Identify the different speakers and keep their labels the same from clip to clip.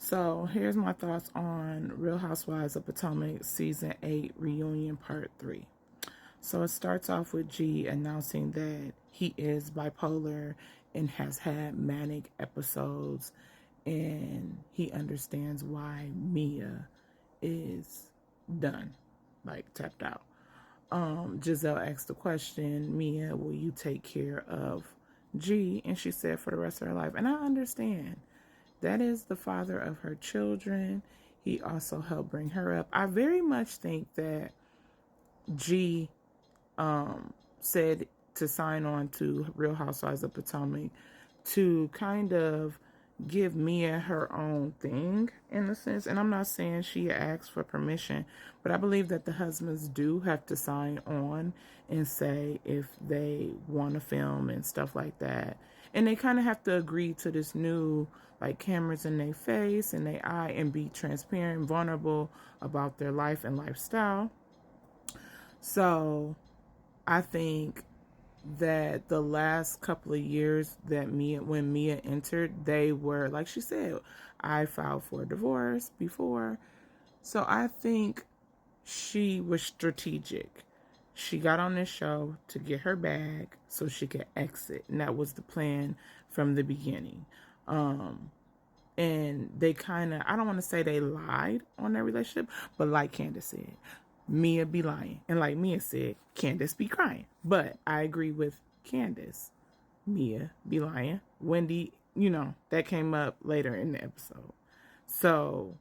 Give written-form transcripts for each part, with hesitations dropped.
Speaker 1: So here's my thoughts on Real Housewives of Potomac Season 8 Reunion Part 3. So it starts off with G announcing that he is bipolar and has had manic episodes, and he understands why Mia is done, like tapped out. Giselle asked the question, Mia, will you take care of G? And she said for the rest of her life. And I understand. That is the father of her children. He also helped bring her up. I very much think that G said to sign on to Real Housewives of Potomac to kind of give Mia her own thing in a sense. And I'm not saying she asked for permission, but I believe that the husbands do have to sign on and say if they want to film and stuff like that. And they kind of have to agree to this new, like, cameras in their face and their eye, and be transparent and vulnerable about their life and lifestyle. So I think that the last couple of years that when Mia entered, they were, like she said, I filed for a divorce before. So I think she was strategic. She got on this show to get her bag so she could exit. And that was the plan from the beginning. And they kind of, I don't want to say they lied on their relationship, but like Candiace said, Mia be lying. And like Mia said, Candiace be crying. But I agree with Candiace. Mia be lying. Wendy, that came up later in the episode. So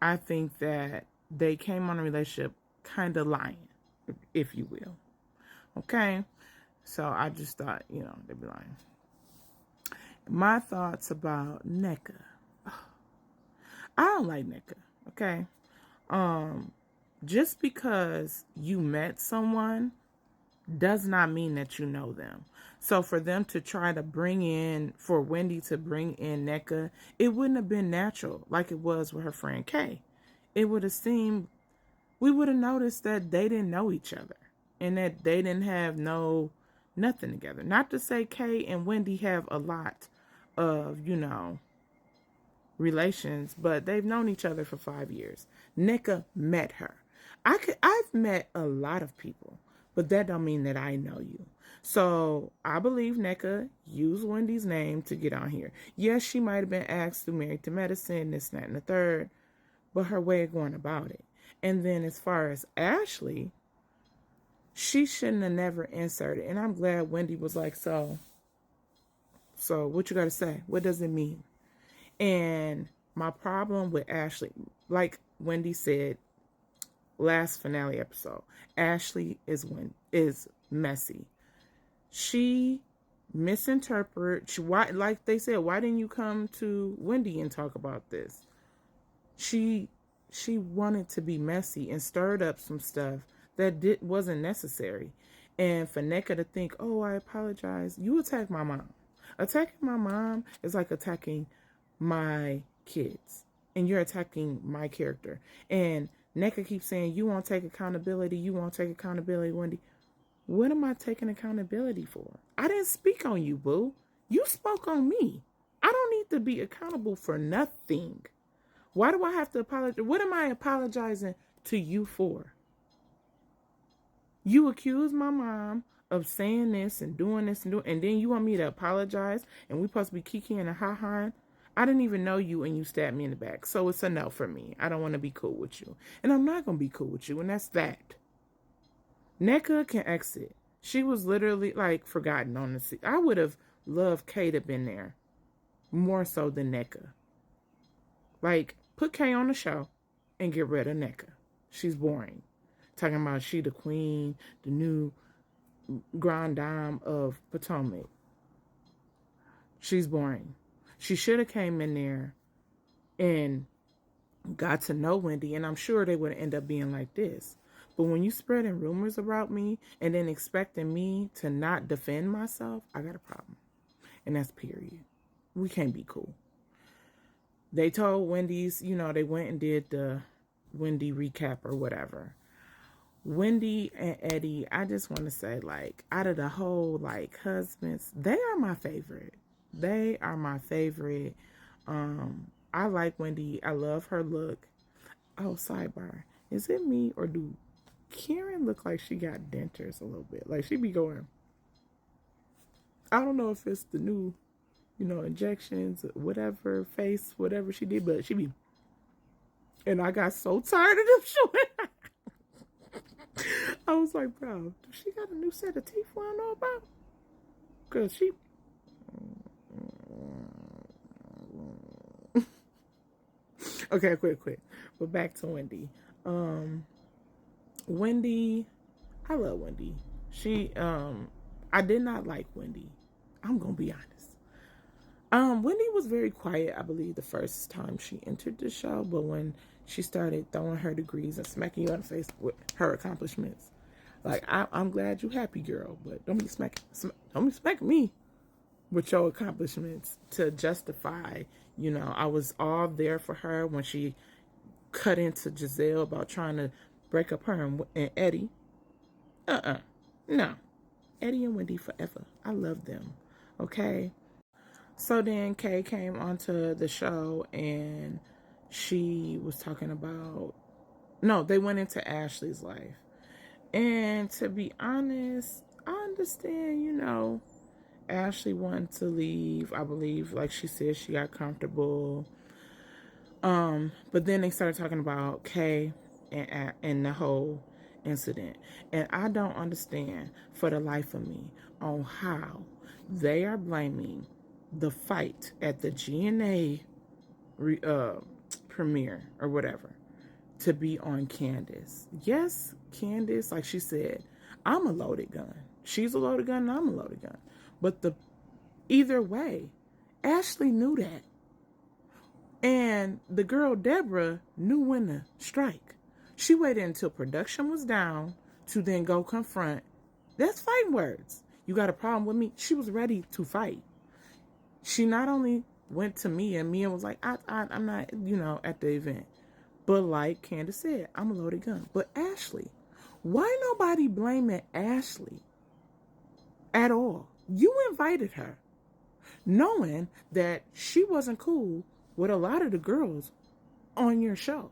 Speaker 1: I think that they came on a relationship kind of lying, if you will. Okay? So I just thought, they'd be lying. My thoughts about Nneka. I don't like Nneka, okay? Just because you met someone does not mean that you know them. So for them to try to for Wendy to bring in Nneka, it wouldn't have been natural like it was with her friend Kay. It would have seemed, we would have noticed that they didn't know each other and that they didn't have nothing together. Not to say Kay and Wendy have a lot of, relations, but they've known each other for 5 years. Nneka met her. I've met a lot of people, but that don't mean that I know you. So I believe Nneka used Wendy's name to get on here. Yes, she might have been asked through Married to Medicine, this, that, and the third, but her way of going about it. And then as far as Ashley, she shouldn't have never inserted. And I'm glad Wendy was like, so what you got to say? What does it mean? And my problem with Ashley, like Wendy said last finale episode, Ashley is messy. She misinterprets. Why, like they said, why didn't you come to Wendy and talk about this? She wanted to be messy and stirred up some stuff that wasn't necessary. And for Nneka to think, oh, I apologize. You attacked my mom. Attacking my mom is like attacking my kids. And you're attacking my character. And Nneka keeps saying, you won't take accountability. You won't take accountability, Wendy. What am I taking accountability for? I didn't speak on you, boo. You spoke on me. I don't need to be accountable for nothing. Why do I have to apologize? What am I apologizing to you for? You accused my mom of saying this and doing this and then you want me to apologize and we supposed to be kikiing and ha-haing? I didn't even know you and you stabbed me in the back. So it's a no for me. I don't want to be cool with you. And I'm not going to be cool with you. And that's that. Nneka can exit. She was literally like forgotten on the seat. I would have loved Kay to have been there. More so than Nneka. Like, put Kay on the show and get rid of Nneka. She's boring. Talking about she the queen, the new grand dame of Potomac. She's boring. She should have came in there and got to know Wendy, and I'm sure they would end up being like this. But when you spreading rumors about me and then expecting me to not defend myself, I got a problem. And that's period. We can't be cool. They told Wendy's, they went and did the Wendy recap or whatever. Wendy and Eddie, I just want to say, like, out of the whole, like, husbands, they are my favorite. They are my favorite. I like Wendy. I love her look. Oh, sidebar. Is it me or do Karen look like she got dentures a little bit? Like she be going, I don't know if it's the new, injections, whatever, face, whatever she did, but she be, and I got so tired of them showing. I was like, bro, does she got a new set of teeth I don't know about? Because she, okay, quick. But back to Wendy. Wendy, I love Wendy. I did not like Wendy. I'm gonna be honest. Wendy was very quiet, I believe, the first time she entered the show, but when she started throwing her degrees and smacking you on the face with her accomplishments, like I'm glad you happy, girl, but don't be smacking me with your accomplishments to justify. I was all there for her when she cut into Giselle about trying to break up her and Eddie. No. Eddie and Wendy forever. I love them. Okay. So then Kay came onto the show and she was talking about, no, they went into Ashley's life. And to be honest, I understand, Ashley wanted to leave. I believe, like she said, she got comfortable. But then they started talking about Kay and the whole incident. And I don't understand for the life of me on how they are blaming the fight at the GNA premiere or whatever to be on Candiace. Yes, Candiace, like she said, I'm a loaded gun. She's a loaded gun and I'm a loaded gun. But either way, Ashley knew that. And the girl Deborah knew when to strike. She waited until production was down to then go confront. That's fighting words. You got a problem with me? She was ready to fight. She not only went to Mia, and Mia was like, I'm not, at the event. But like Candiace said, I'm a loaded gun. But Ashley, why nobody blaming Ashley at all? You invited her, knowing that she wasn't cool with a lot of the girls on your show.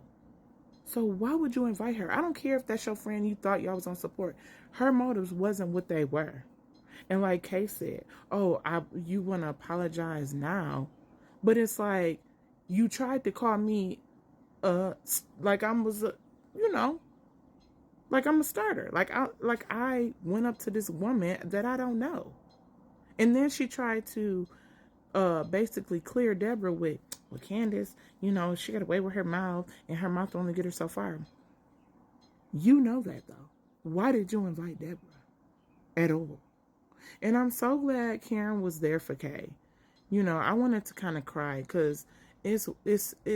Speaker 1: So why would you invite her? I don't care if that's your friend you thought y'all was on support. Her motives wasn't what they were. And like Kay said, you want to apologize now. But it's like, you tried to call me, like I was, like I'm a starter. Like I went up to this woman that I don't know. And then she tried to basically clear Deborah with Candiace, she got away with her mouth and her mouth only get her so far. You know that though. Why did you invite Deborah at all? And I'm so glad Karen was there for Kay. I wanted to kind of cry because it's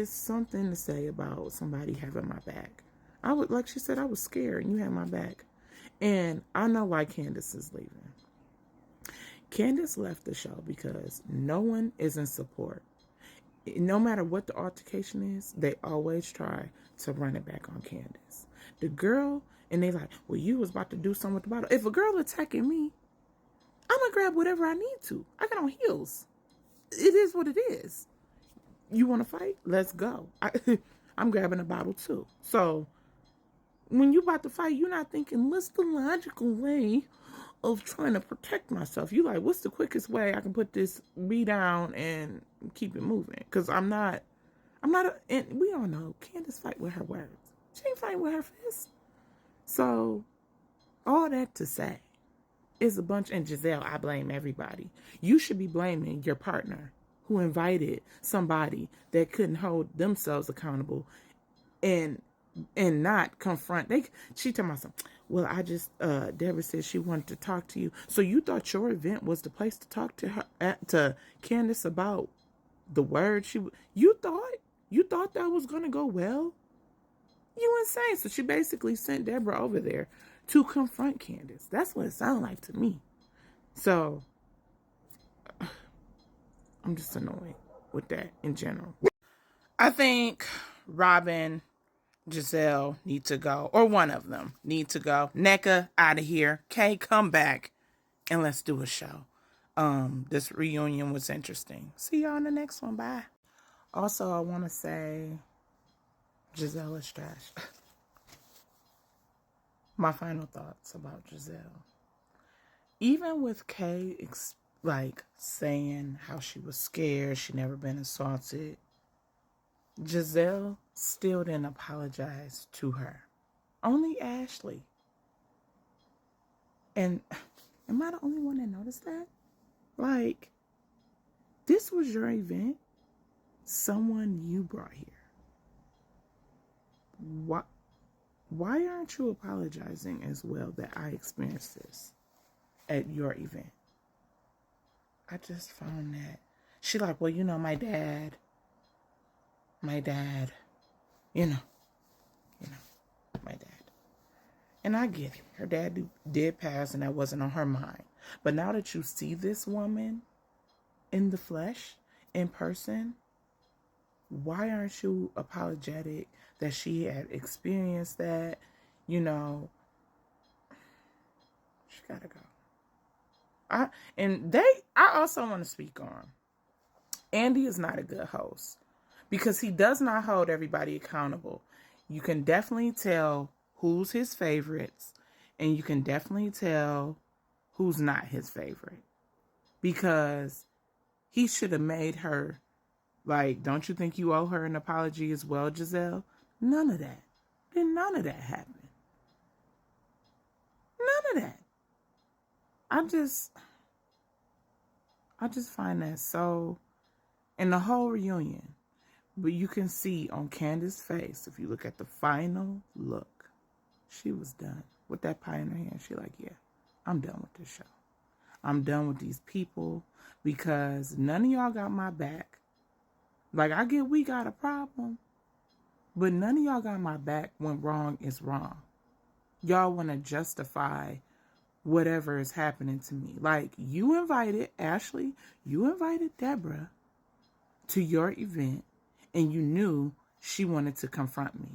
Speaker 1: something to say about somebody having my back. Like she said, I was scared and you had my back. And I know why Candiace is leaving. Candiace left the show because no one is in support. No matter what the altercation is, they always try to run it back on Candiace. The girl, and they like, well, you was about to do something with the bottle. If a girl attacking me, I'm going to grab whatever I need to. I got on heels. It is what it is. You want to fight? Let's go. I'm grabbing a bottle too. So when you about to fight, you're not thinking, what's the logical way of trying to protect myself? You like, what's the quickest way I can put this bee down and keep it moving? Because and we all know Candiace fight with her words. She ain't fighting with her fists. So all that to say, is a bunch, and Giselle, I blame everybody. You should be blaming your partner who invited somebody that couldn't hold themselves accountable and not confront. She told me something. Well, Deborah said she wanted to talk to you. So you thought your event was the place to talk to her, to Candiace about the word you thought that was going to go well? You insane. So she basically sent Deborah over there to confront Candiace. That's what it sounded like to me. So I'm just annoyed with that in general. I think Robin, Giselle need to go, or one of them need to go. NECA, out of here. Kay, come back and let's do a show. This reunion was interesting. See y'all in the next one. Bye. Also, I want to say Giselle is trash. My final thoughts about Giselle. Even with Kay, like, saying how she was scared, she never been assaulted, Giselle still didn't apologize to her. Only Ashley. And am I the only one that noticed that? Like, this was your event. Someone you brought here. Why aren't you apologizing as well that I experienced this at your event? I just found that. She like, well, my dad, you know, my dad. And I get it. Her dad did pass and that wasn't on her mind. But now that you see this woman in the flesh, in person, why aren't you apologetic that she had experienced that? She gotta go. I also want to speak on Andy is not a good host because he does not hold everybody accountable. You can definitely tell who's his favorites and you can definitely tell who's not his favorite because he should have made her like, don't you think you owe her an apology as well, Giselle? None of that. None of that happened. None of that. I just find that so, in the whole reunion, but you can see on Candiace's face, if you look at the final look, she was done. With that pie in her hand, she like, yeah, I'm done with this show. I'm done with these people because none of y'all got my back. Like, I get we got a problem, but none of y'all got my back when wrong is wrong. Y'all want to justify whatever is happening to me. Like, you invited, Ashley, you invited Deborah to your event, and you knew she wanted to confront me.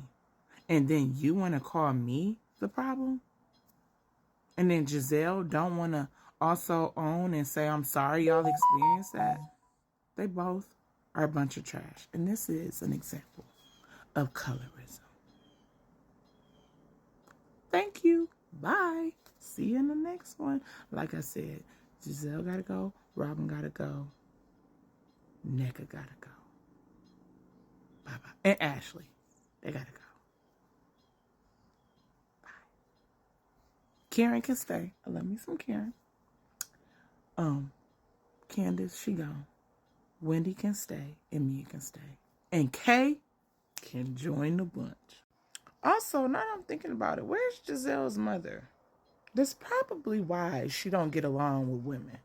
Speaker 1: And then you want to call me the problem? And then Giselle don't want to also own and say, I'm sorry y'all experienced that? They both are a bunch of trash. And this is an example of colorism. Thank you. Bye. See you in the next one. Like I said, Giselle gotta go. Robin gotta go. Nneka gotta go. Bye-bye. And Ashley. They gotta go. Bye. Karen can stay. I love me some Karen. Candiace, she gone. Wendy can stay. And Mia can stay. And Kay can join the bunch. Also, now I'm thinking about it, where's Giselle's mother? That's probably why she don't get along with women.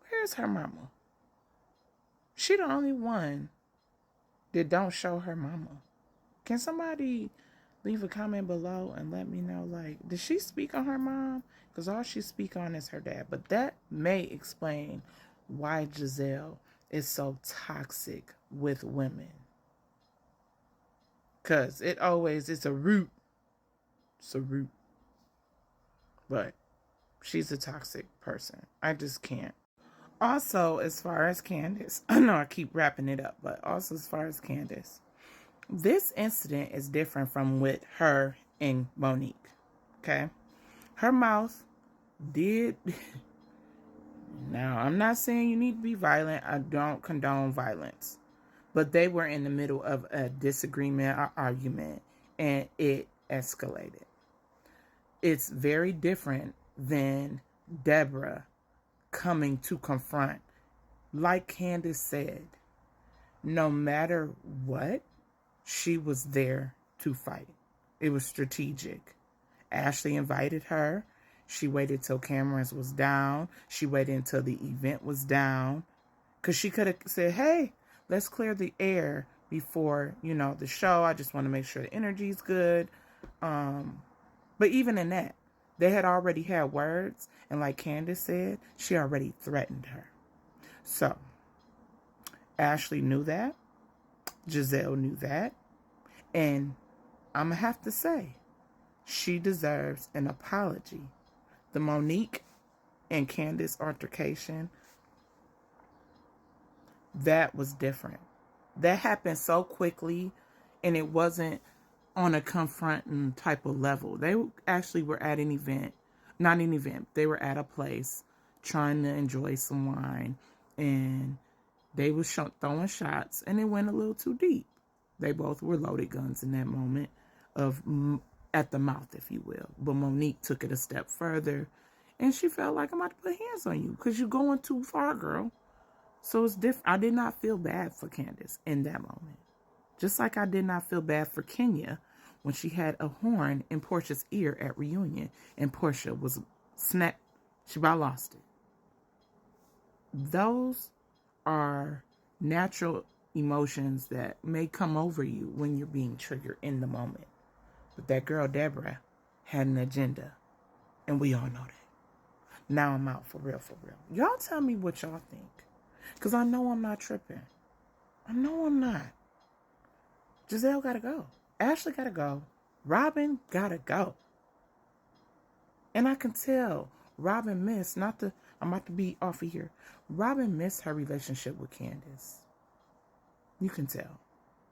Speaker 1: Where's her mama? She the only one that don't show her mama. Can somebody leave a comment below and let me know, like, does she speak on her mom? Because all she speak on is her dad. But that may explain why Giselle is so toxic with women. Because it's a root. It's a root. But she's a toxic person. I just can't. Also, as far as Candiace, I know I keep wrapping it up, but also as far as Candiace, this incident is different from with her and Monique. Okay? Her mouth did. Now, I'm not saying you need to be violent. I don't condone violence. But they were in the middle of a disagreement or argument, and it escalated. It's very different than Deborah coming to confront. Like Candiace said, no matter what, she was there to fight. It was strategic. Ashley invited her. She waited till cameras was down. She waited until the event was down. Because she could have said, hey, let's clear the air before, the show. I just want to make sure the energy's good. But even in that, they had already had words. And like Candiace said, she already threatened her. So, Ashley knew that. Giselle knew that. And I'm going to have to say, she deserves an apology. The Monique and Candiace altercation, that was different. That happened so quickly, and it wasn't on a confronting type of level. They actually were at an event, not an event, they were at a place trying to enjoy some wine, and they were throwing shots, and it went a little too deep. They both were loaded guns in that moment of at the mouth, if you will. But Monique took it a step further, and she felt like, I'm about to put hands on you because you're going too far, girl. So it's different. I did not feel bad for Candiace in that moment. Just like I did not feel bad for Kenya when she had a horn in Portia's ear at reunion and Portia was snapped. She about lost it. Those are natural emotions that may come over you when you're being triggered in the moment. But that girl, Deborah, had an agenda. And we all know that. Now I'm out for real, for real. Y'all tell me what y'all think. Because I know I'm not tripping. I know I'm not. Giselle gotta go. Ashley gotta go. Robin gotta go. And I can tell Robin missed, I'm about to be off of here. Robin missed her relationship with Candiace. You can tell.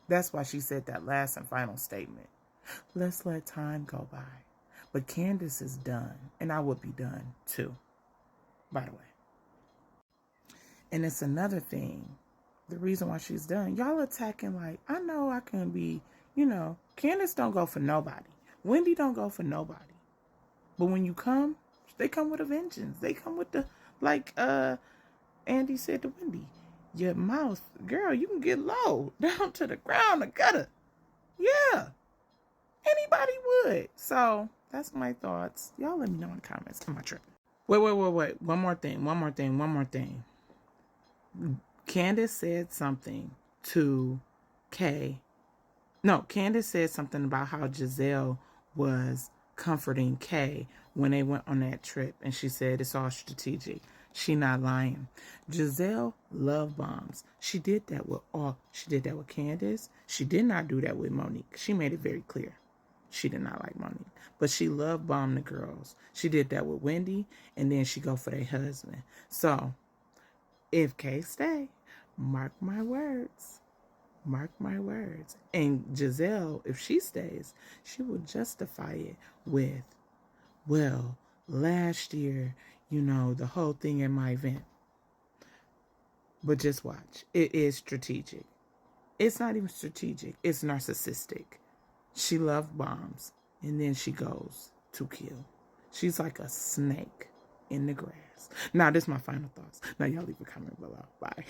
Speaker 1: That's why she said that last and final statement. Let's let time go by. But Candiace is done. And I would be done too, by the way. And it's another thing. The reason why she's done. Y'all attacking like, I know I can be, Candiace don't go for nobody. Wendy don't go for nobody. But when you come, they come with a vengeance. They come with the, like Andy said to Wendy, your mouth, girl, you can get low, down to the ground, the gutter. Yeah. Anybody would. So that's my thoughts. Y'all let me know in the comments. Am I tripping? Wait. One more thing. Candiace said something to Kay. No, Candiace said something about how Giselle was comforting Kay when they went on that trip. And she said it's all strategic. She not lying. Giselle love bombs. She did that with Candiace. She did not do that with Monique. She made it very clear. She did not like Monique. But she loved bomb the girls. She did that with Wendy. And then she go for their husband. So if Kay stay, mark my words. Mark my words. And Giselle, if she stays, she will justify it with, well, last year, the whole thing in my event. But just watch. It is strategic. It's not even strategic. It's narcissistic. She loved bombs. And then she goes to kill. She's like a snake in the grass. Now, this is my final thoughts. Now, y'all leave a comment below. Bye.